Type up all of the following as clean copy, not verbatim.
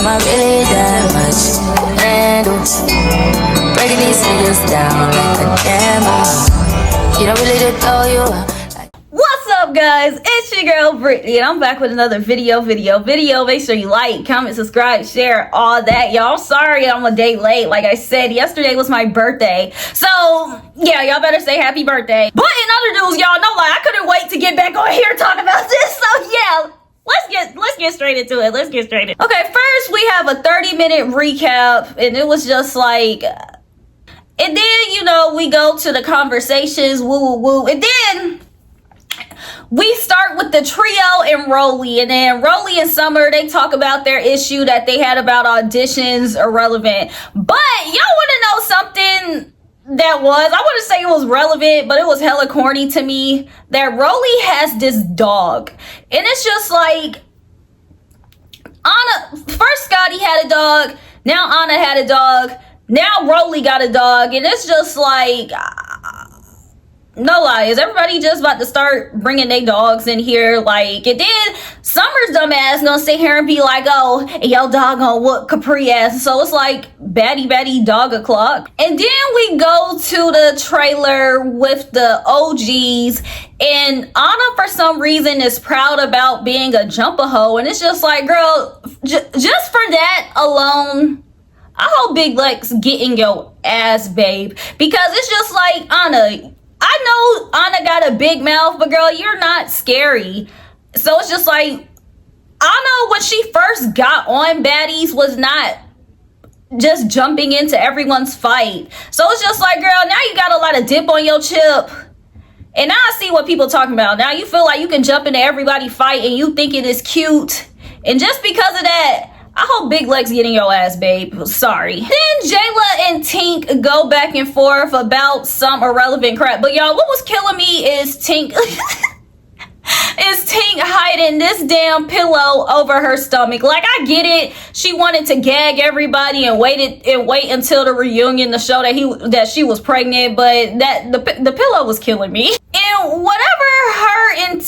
Am I really that much to handle? Breaking these niggas down like a camel. You don't really know you are. What's up, guys? It's your girl Brittany, and I'm back with another video. Make sure you like, comment, subscribe, share, all that. Y'all, sorry I'm a day late. Like I said, yesterday was my birthday, so yeah, y'all better say happy birthday. But in other news, y'all know, like, I couldn't wait to get back on here and talk about this. So yeah, let's get straight into it. Okay, first we have a 30-minute recap, and it was just like, and then, you know, we go to the conversations, woo, and then we start with the trio and Rolly, and then Rolly and Summer, they talk about their issue that they had about auditions irrelevant. But y'all want to know something that was, I wouldn't say it was relevant, but it was hella corny to me, that Rolly has this dog. And it's just like, Anna, first Scotty had a dog, now Anna had a dog, now Rolly got a dog, and it's just like, no lie, is everybody just about to start bringing their dogs in here? Like, and then Summer's dumb ass gonna sit here and be like, oh, yo dog gonna whoop Capri ass. So it's like batty dog o'clock. And then we go to the trailer with the OGs, and Anna for some reason is proud about being a jump-a-hoe, and it's just like, girl, just for that alone, I hope Big Lex getting your ass, babe, because it's just like, Anna, I know Anna got a big mouth, but girl, you're not scary. So it's just like, Anna, when she first got on Baddies, was not just jumping into everyone's fight. So it's just like, girl, now you got a lot of dip on your chip. And now I see what people talking about. Now you feel like you can jump into everybody's fight and you think it is cute. And just because of that, I hope Big Lex getting your ass, babe. Sorry. Then Jayla and Tink go back and forth about some irrelevant crap. But y'all, what was killing me is Tink is Tink hiding this damn pillow over her stomach. Like, I get it. She wanted to gag everybody and wait until the reunion to show that she was pregnant, but that the pillow was killing me. And whatever her and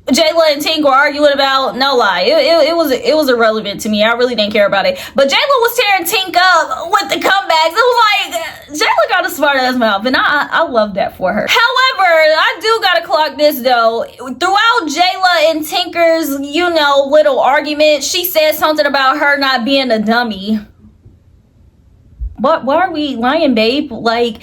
Jayla and Tink were arguing about, no lie, it was irrelevant to me. I really didn't care about it. But Jayla was tearing Tink up with the comebacks. It was like, Jayla got a smart ass mouth, and I love that for her. However, I do gotta clock this though. Throughout Jayla and Tinker's, you know, little argument, she said something about her not being a dummy. Why are we lying, babe? Like,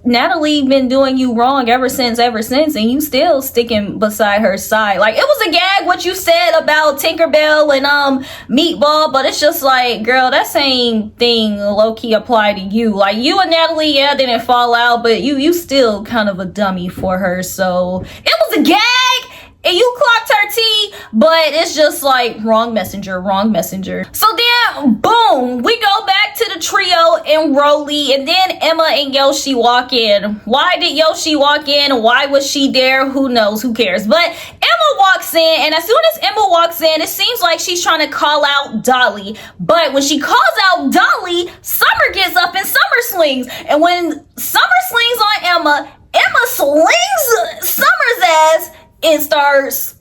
Natalie been doing you wrong ever since, and you still sticking beside her side. Like, it was a gag what you said about Tinkerbell and Meatball, but it's just like, girl, that same thing low-key apply to you. Like, you and Natalie, yeah, didn't fall out, but you still kind of a dummy for her. So it was a gag, and you clocked her tea, but it's just like wrong messenger. So then, boom, we go back to the trio and Rolly, and then Emma and Yoshi walk in. Why did Yoshi walk in? Why was she there? Who knows? Who cares? But Emma walks in, and as soon as Emma walks in, it seems like she's trying to call out Dolly. But when she calls out Dolly, Summer gets up and Summer swings. And when Summer swings on Emma, Emma slings Summer's ass and starts,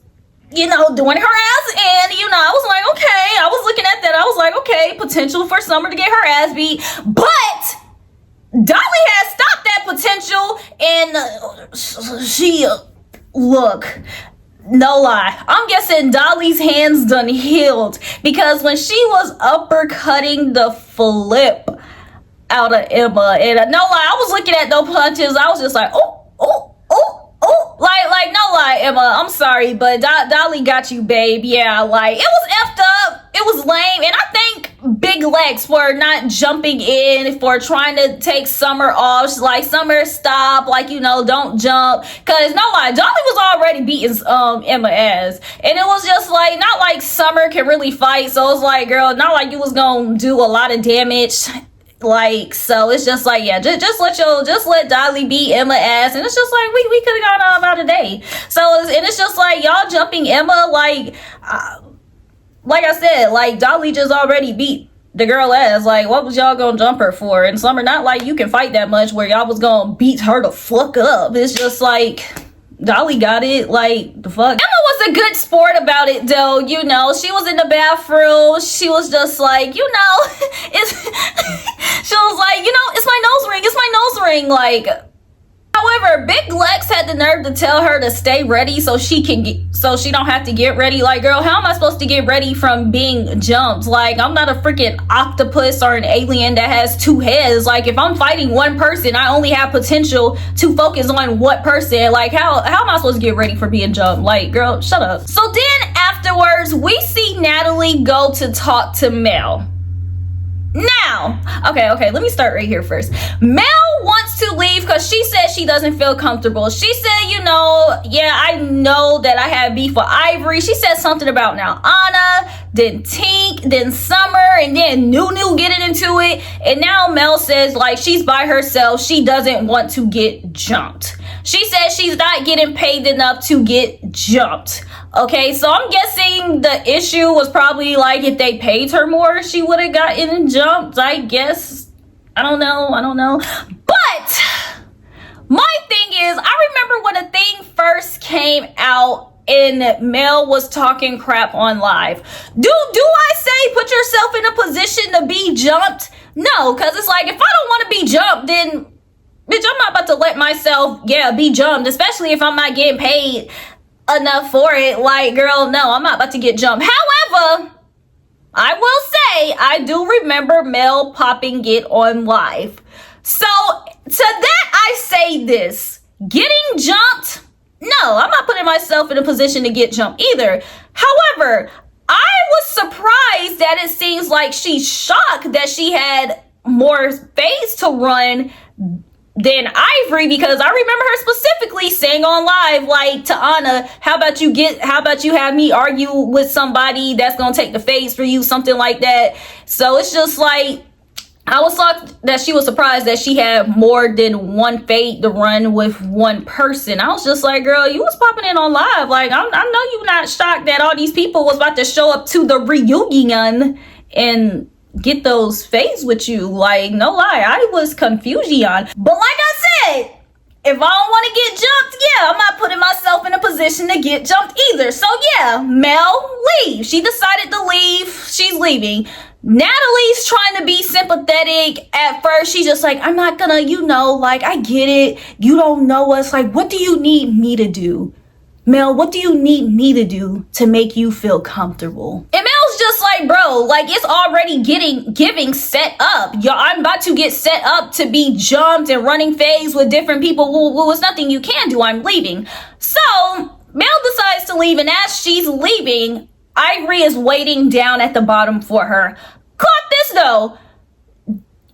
you know, doing her ass. And, you know, I was like, okay. I was looking at that. I was like, okay, potential for Summer to get her ass beat. But Dolly has stopped that potential. And she, look, no lie, I'm guessing Dolly's hands done healed. Because when she was uppercutting the flip out of Emma, and no lie, I was looking at those punches. I was just like, oh. Like, no lie, Emma, I'm sorry, but Dolly got you, babe. Yeah, like, it was effed up. It was lame. And I thank Big Lex for not jumping in, for trying to take Summer off. She's like, Summer, stop. Like, you know, don't jump. Because, no lie, Dolly was already beating Emma ass. And it was just like, not like Summer can really fight. So it was like, girl, not like you was going to do a lot of damage. Like, so it's just like, yeah, just let Dolly beat Emma ass, and it's just like we could have gone all about a day. So it's just like, y'all jumping Emma, like I said, like, Dolly just already beat the girl ass. Like, what was y'all gonna jump her for? And Summer, not like you can fight that much where y'all was gonna beat her the fuck up. It's just like, Dolly got it. Like, the fuck? Emma was a good sport about it, though. You know, she was in the bathroom. She was just like, you know, she was like, you know, it's my nose ring. It's my nose ring. Like, however, Big Lex had the nerve to tell her to stay ready so she don't have to get ready. Like, girl, how am I supposed to get ready from being jumped? Like, I'm not a freaking octopus or an alien that has two heads. Like, if I'm fighting one person, I only have potential to focus on what person. Like, how am I supposed to get ready for being jumped? Like, girl, shut up. So then afterwards, we see Natalie go to talk to Mel. Now, okay, let me start right here first. Mel wants to leave because she said she doesn't feel comfortable. She said, you know, yeah, I know that I have beef with Ivory. She said something about now Anna, then Tink, then Summer, and then Nunu getting into it. And now Mel says, like, she's by herself. She doesn't want to get jumped. She says she's not getting paid enough to get jumped. Okay, so I'm guessing the issue was probably like if they paid her more, she would have gotten jumped, I guess. I don't know. But my thing is, I remember when the thing first came out and Mel was talking crap on live. Do I say put yourself in a position to be jumped? No, because it's like if I don't want to be jumped, then bitch, I'm not about to let myself, be jumped, especially if I'm not getting paid enough for it. Like, girl, no, I'm not about to get jumped. However, I will say I do remember Mel popping it on live. So to that I say this: getting jumped, no, I'm not putting myself in a position to get jumped either. However, I was surprised that it seems like she's shocked that she had more space to run than Ivory, because I remember her specifically saying on live, like, to Anna, how about you have me argue with somebody that's gonna take the phase for you, something like that. So it's just like, I was shocked that she was surprised that she had more than one fade to run with one person. I was just like, girl, you was popping in on live. Like, I know you're not shocked that all these people was about to show up to the reunion and get those fades with you. Like, no lie, I was confusion. But like I said, if I don't want to get jumped, I'm not putting myself in a position to get jumped either. So Mel, leave. She decided to leave. She's leaving. Natalie's trying to be sympathetic at first. She's just like, I'm not gonna, like, I get it. You don't know us. Like, what do you need me to do? Mel, what do you need me to do to make you feel comfortable? And Mel's just like, bro, like, it's already giving set up. I'm about to get set up to be jumped and running phase with different people. Well, it's nothing you can do. I'm leaving. So Mel decides to leave, and as she's leaving, Ivory is waiting down at the bottom for her. Caught this though.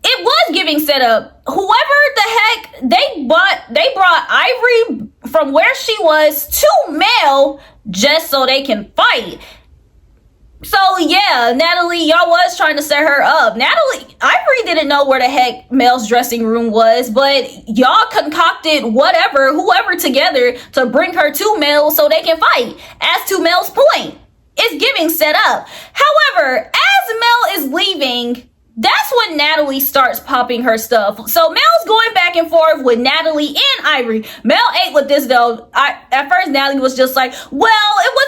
It was giving setup. Whoever the heck they brought Ivory from where she was to Mel just so they can fight. So Natalie, y'all was trying to set her up. Ivory didn't know where the heck Mel's dressing room was, but y'all concocted whoever together to bring her to Mel so they can fight. As to Mel's point, it's giving set up. However, as Mel is leaving, that's when Natalie starts popping her stuff. So Mel's going back and forth with Natalie and Ivory. Mel ate with this though. At first Natalie was just like, well, it wasn't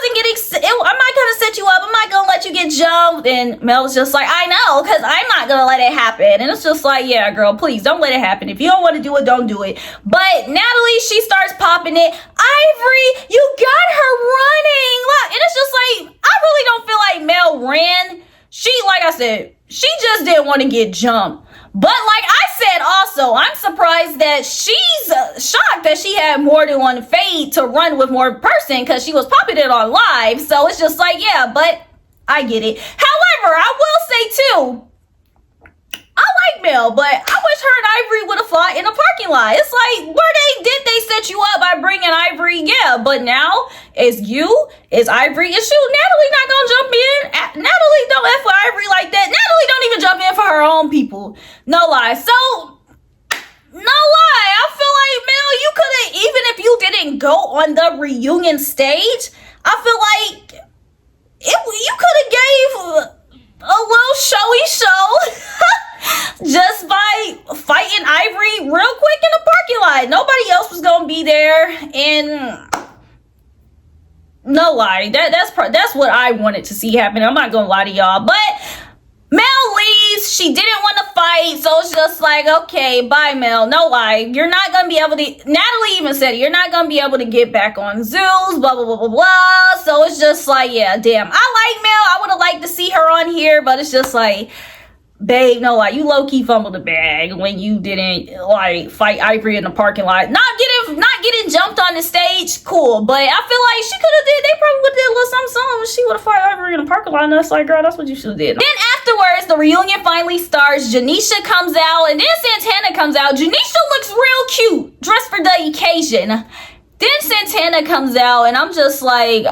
I'm not gonna set you up. I'm not gonna let you get jumped. And Mel was just like, I know, because I'm not gonna let it happen. And it's just like, yeah, girl, please don't let it happen. If you don't want to do it, don't do it. But Natalie, she starts popping it. Ivory, you got her running. Look, and it's just like, I really don't feel like Mel ran. Like I said, she just didn't want to get jumped. But like I said also, I'm surprised that she's shocked that she had more than one fade to run with more person, because she was popping it on live. So it's just like, but I get it. However, I will say too, I like Mel, but I wish her and Ivory would have fought in a parking lot. It's like, did they set you up by bringing Ivory? Yeah, but now it's Ivory, it's you. Natalie not gonna jump in. Natalie don't F with Ivory like that. Natalie don't even jump in for her own people. No lie. So, no lie. I feel like, Mel, you could have, even if you didn't go on the reunion stage, I feel like you could have gave a little showy show just by fighting Ivory real quick in the parking lot. Nobody else was gonna be there, and no lie. That's what I wanted to see happen. I'm not gonna lie to y'all, but Mel leaves. She didn't want to fight, so it's just like, okay, bye, Mel. No lie. You're not going to be able to... Natalie even said it. You're not going to be able to get back on Zeus, blah, blah, blah, blah, blah. So it's just like, yeah, damn. I like Mel. I would have liked to see her on here, but it's just like... Babe, no, like, you low-key fumbled the bag when you didn't, like, fight Ivory in the parking lot. Not getting jumped on the stage, cool. But I feel like she could have did, they probably would have did a little something. She would have fought Ivory in the parking lot, and that's like, girl, that's what you should have did. Then afterwards, the reunion finally starts. Janisha comes out, and then Santana comes out. Janisha looks real cute, dressed for the occasion. Then Santana comes out, and I'm just like...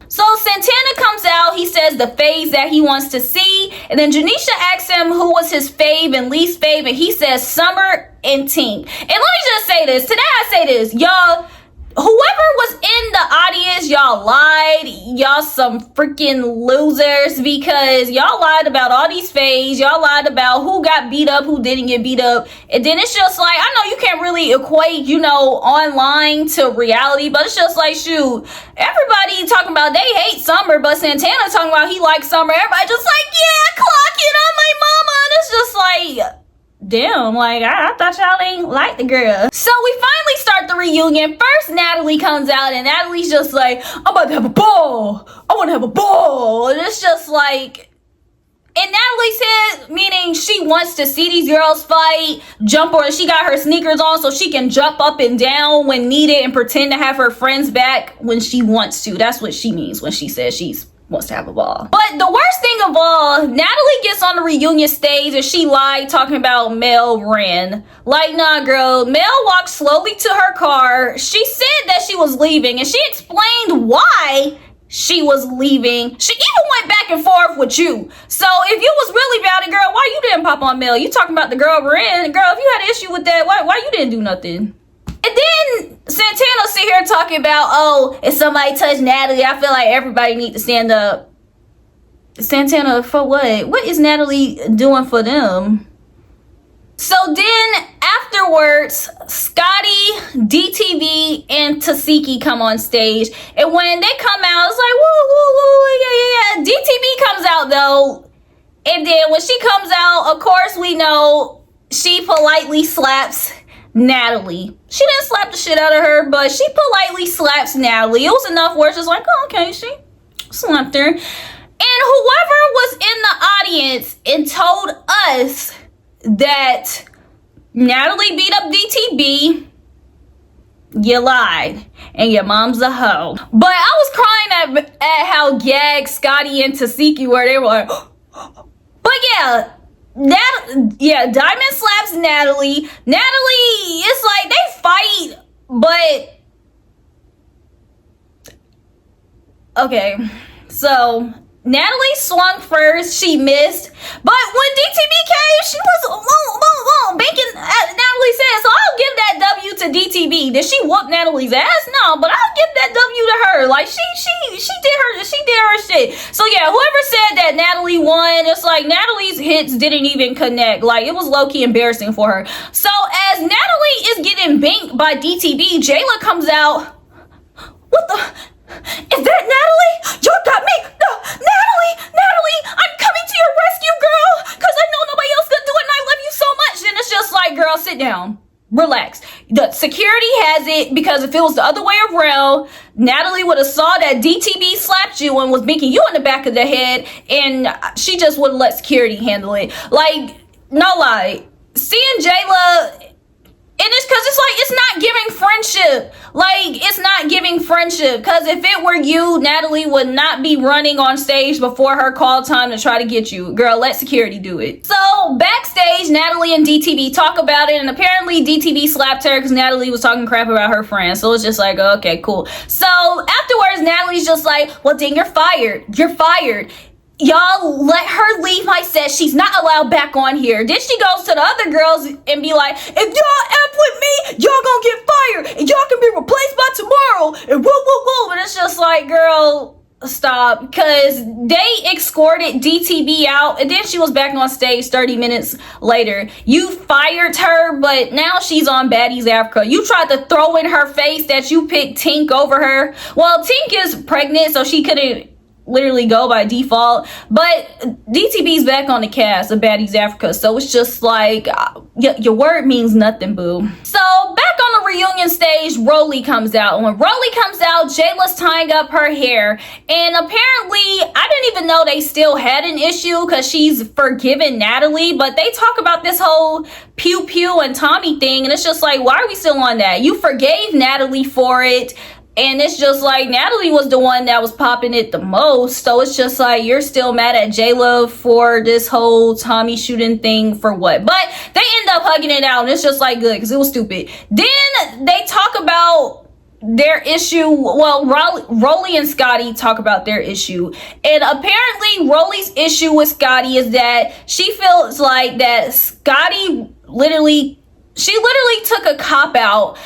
So Santana comes out, he says the faves that he wants to see, and then Janisha asks him who was his fave and least fave, and he says Summer and Tink. And let me just say this, today I say this, y'all, whoever was in the audience, y'all lied, y'all some freaking losers, because y'all lied about all these faves, y'all lied about who got beat up, who didn't get beat up, and then it's just like, I know you can't really equate, you know, online to reality, but it's just like, shoot, everybody talking about they hate Summer, but Santana talking about he likes Summer, everybody just like, yeah, clock it on my mama, and it's just like... Damn, like, I thought y'all ain't like the girl. So we finally start the reunion. First, Natalie comes out, and Natalie's just like, I'm about to have a ball. I want to have a ball. And it's just like... And Natalie said, meaning she wants to see these girls fight, jump, or she got her sneakers on so she can jump up and down when needed and pretend to have her friends back when she wants to. That's what she means when she says she's... wants to have a ball. But the worst thing of all, Natalie gets on the reunion stage and she lied talking about Mel ran. Like, nah, girl. Mel walked slowly to her car. She said that she was leaving and she explained why she was leaving. She even went back and forth with you. So if you was really about it, girl, why you didn't pop on Mel? You talking about the girl ran. Girl, if you had an issue with that, why you didn't do nothing? And then Santana sit here talking about, oh, if somebody touched Natalie, I feel like everybody need to stand up. Santana, for what? What is Natalie doing for them? So then afterwards, Scotty, DTB, and Tasiki come on stage. And when they come out, it's like, woo, woo, woo, yeah. DTB comes out, though. And then when she comes out, of course, we know she politely slaps Natalie. She didn't slap the shit out of her, but she politely slaps Natalie. It was enough where it's just like, oh, okay, she slapped her. And whoever was in the audience and told us that Natalie beat up DTB, you lied. And your mom's a hoe. But I was crying at how gagged Scotty and Tasiki were. They were like, but yeah. Diamond slaps Natalie. Natalie, it's like they fight, but okay. So Natalie swung first, she missed, but when DTB came, she was banking at Natalie's ass. So I'll give that W to DTB. Did she whoop Natalie's ass? No, but I'll give that W to her. Like she did her shit. So yeah, whoever said that Natalie won, it's like Natalie's hits didn't even connect. Like it was low-key embarrassing for her. So as Natalie is getting banked by DTB, Jayla comes out. What the? Is that Natalie? You got me. No, Natalie, I'm coming to your rescue, girl, because I know nobody else gonna do it and I love you so much. And it's just like, girl, sit down. Relax. The security has it, because if it was the other way around, Natalie would have saw that DTB slapped you and was beating you in the back of the head, and she just would have let security handle it. Like, no lie. Seeing Jayla... And it's because it's like, it's not giving friendship. Like, it's not giving friendship. Because if it were you, Natalie would not be running on stage before her call time to try to get you. Girl, let security do it. So, backstage, Natalie and DTB talk about it. And apparently, DTB slapped her because Natalie was talking crap about her friend. So, it's just like, okay, cool. So, afterwards, Natalie's just like, well, dang, you're fired. You're fired. Y'all let her leave my set. She's not allowed back on here. Then she goes to the other girls and be like, if y'all F with me, y'all gonna get fired. And y'all can be replaced by tomorrow. And woo, woo, woo. And it's just like, girl, stop, because they escorted DTB out and then she was back on stage 30 minutes later. You fired her, but now she's on Baddies Africa. You tried to throw in her face that you picked Tink over her. Well, Tink is pregnant, so she couldn't literally go by default, but DTB's back on the cast of Baddies Africa, so it's just like your word means nothing, boo. So back on the reunion stage, Rolly comes out, and when Rolly comes out, Jayla's tying up her hair, and apparently I didn't even know they still had an issue because she's forgiven Natalie, but they talk about this whole Pew Pew and Tommy thing, and it's just like, why are we still on that? You forgave Natalie for it. And it's just like, Natalie was the one that was popping it the most. So it's just like, you're still mad at J-Lo for this whole Tommy shooting thing for what? But they end up hugging it out. And it's just like, good, because it was stupid. Then they talk about their issue. Well, Rolly and Scotty talk about their issue. And apparently Rolly's issue with Scotty is that she feels like that Scotty literally took a cop-out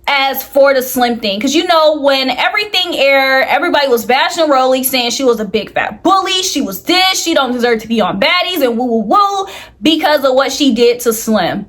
as for the Slim thing, because you know, when everything aired, everybody was bashing Rolly, saying she was a big fat bully, she was this, she don't deserve to be on Baddies, and woo woo woo, because of what she did to Slim.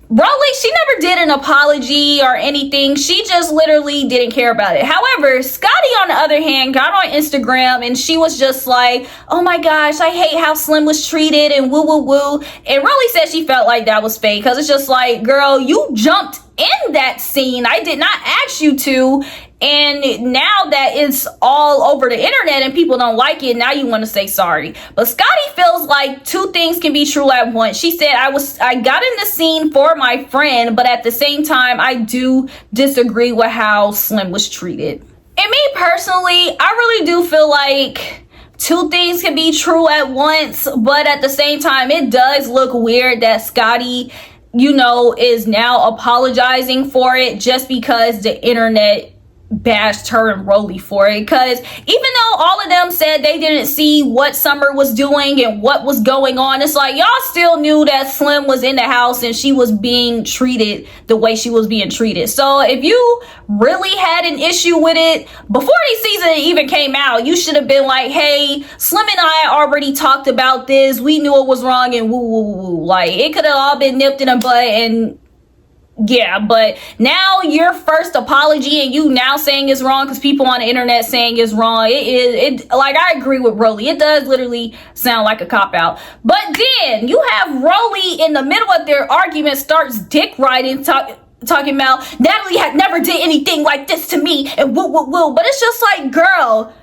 Rolly, she never did an apology or anything. She just literally didn't care about it. However, Scotty, on the other hand, got on Instagram and she was just like, oh my gosh, I hate how Slim was treated and woo woo woo. And Rolly said she felt like that was fake, because it's just like, girl, you jumped in that scene. I did not ask you to. And now that it's all over the internet and people don't like it, now you want to say sorry. But Scotty feels like two things can be true at once. She said, I got in the scene for my friend, but at the same time, I do disagree with how Slim was treated. And me personally, I really do feel like two things can be true at once, but at the same time, it does look weird that Scotty, you know, is now apologizing for it just because the internet bashed her and Rolly for it. Because even though all of them said they didn't see what Summer was doing and what was going on, it's like, y'all still knew that Slim was in the house and she was being treated the way she was being treated. So if you really had an issue with it before the season even came out, you should have been like, hey, Slim and I already talked about this, we knew it was wrong, and woo woo woo. Like, it could have all been nipped in the butt. And yeah, but now your first apology and you now saying it's wrong because people on the internet saying it's wrong. It like, I agree with Rolly. It does literally sound like a cop-out. But then you have Rolly in the middle of their argument starts dick riding, talking about Natalie had never did anything like this to me and woo woo woo. But it's just like, girl,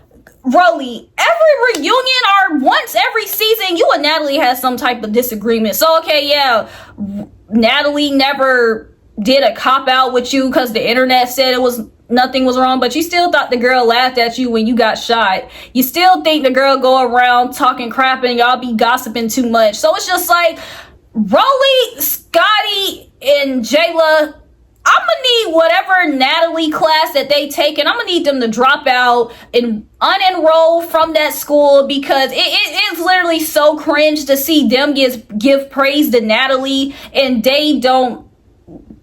Rolly, every reunion or once every season, you and Natalie has some type of disagreement. So okay, yeah, Natalie never did a cop out with you because the internet said nothing was wrong, but you still thought the girl laughed at you when you got shot. You still think the girl go around talking crap and y'all be gossiping too much. So it's just like, Rolly, Scotty, and Jayla, I'm gonna need whatever Natalie class that they take, and I'm gonna need them to drop out and unenroll from that school, because it's literally so cringe to see them give praise to Natalie and they don't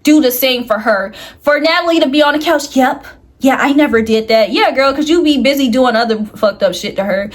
do the same for her. For Natalie to be on the couch, yep, yeah, I never did that. Yeah, girl, because you be busy doing other fucked up shit to her.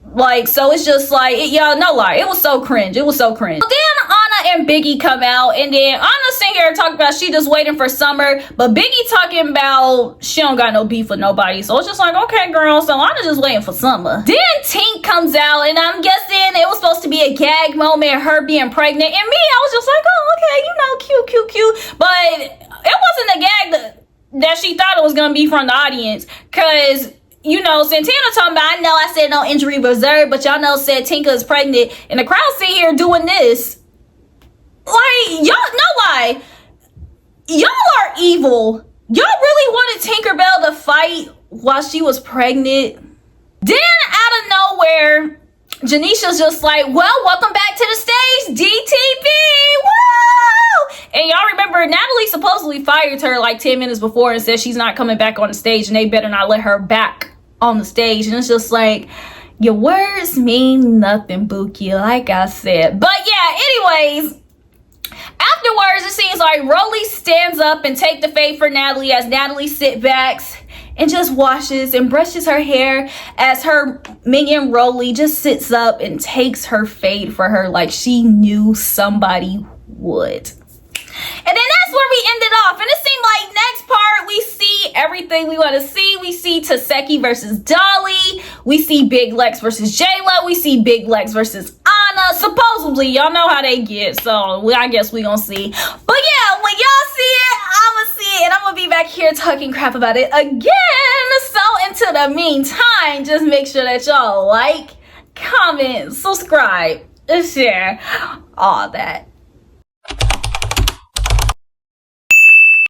Like, so it's just like, y'all, no lie, it was so cringe. It was so cringe. But then Anna and Biggie come out, and then Anna sitting here talking about she just waiting for Summer, but Biggie talking about she don't got no beef with nobody. So it's just like, okay, girl, so Anna just waiting for Summer. Then Tink comes out, and I'm guessing it was supposed to be a gag moment, her being pregnant, and me, I was just like, oh, okay, you know, cute. But it wasn't a gag that she thought it was gonna be from the audience, because, you know, Santana talking about, I know I said no injury reserved, but y'all know said Tinka is pregnant, and the crowd sitting here doing this. Like, y'all, no lie, y'all are evil. Y'all really wanted Tinkerbell to fight while she was pregnant. Then out of nowhere, Janisha's just like, well, welcome back to the stage, DTB, woo! And y'all remember, Natalie supposedly fired her like 10 minutes before and said she's not coming back on the stage, and they better not let her back on the stage. And it's just like, your words mean nothing, Buki, like I said. But yeah, anyways, afterwards, it seems like Rolly stands up and take the fade for Natalie as Natalie sit backs and just washes and brushes her hair as her minion Rolly just sits up and takes her fade for her like she knew somebody would. And then that's where we ended off. And it seemed like next part we see everything we want to see. We see Taseki versus Dolly. We see Big Lex versus J-Lo. We see Big Lex versus Anna. Supposedly, y'all know how they get. So I guess we gonna see. But yeah, when y'all see it, I'ma see it. And I'm gonna be back here talking crap about it again. So until the meantime, just make sure that y'all like, comment, subscribe, and share all that.